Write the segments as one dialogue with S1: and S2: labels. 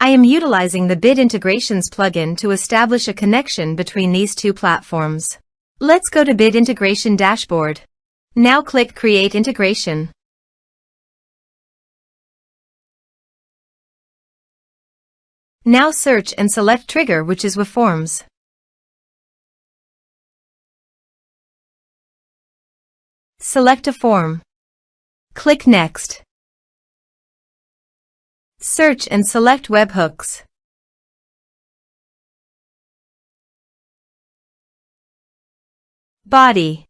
S1: I am utilizing the Bit Integrations plugin to establish a connection between these two platforms. Let's go to Bit Integration Dashboard. Now click Create Integration. Now search and select Trigger, which is weForms. Select a form. Click Next. Search and select Webhooks. Body.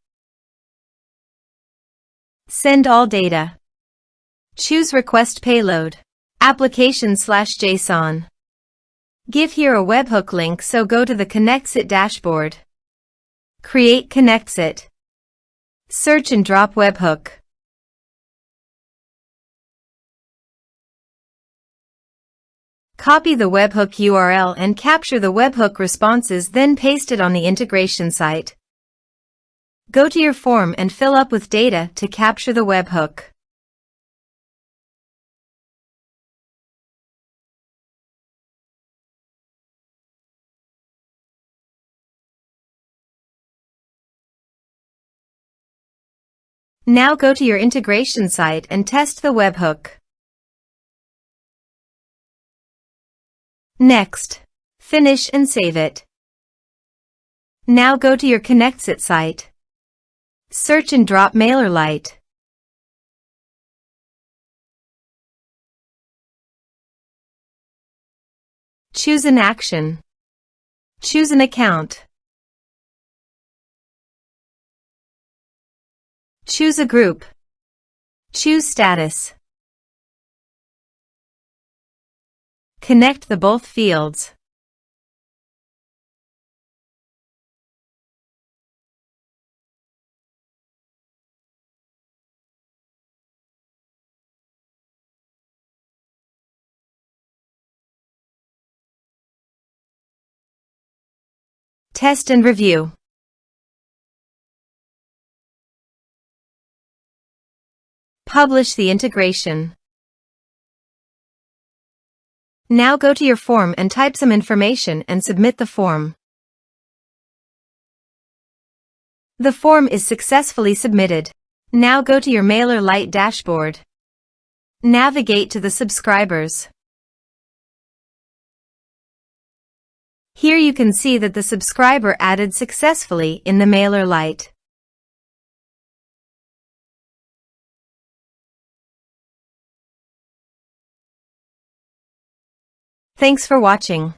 S1: Send all data. Choose Request Payload. Application/JSON. Give here a webhook link, so go to the ConnectsIt dashboard. Create ConnectsIt. Search and drop webhook. Copy the webhook URL and capture the webhook responses, then paste it on the integration site. Go to your form and fill up with data to capture the webhook. Now go to your integration site and test the webhook. Next, finish and save it. Now go to your ConnectsIt site. Search and drop MailerLite. Choose an action. Choose an account. Choose a group. Choose status. Connect the both fields. Test and review. Publish the integration. Now go to your form and type some information and submit the form. The form is successfully submitted. Now go to your MailerLite dashboard. Navigate to the subscribers. Here you can see that the subscriber added successfully in the MailerLite. Thanks for watching.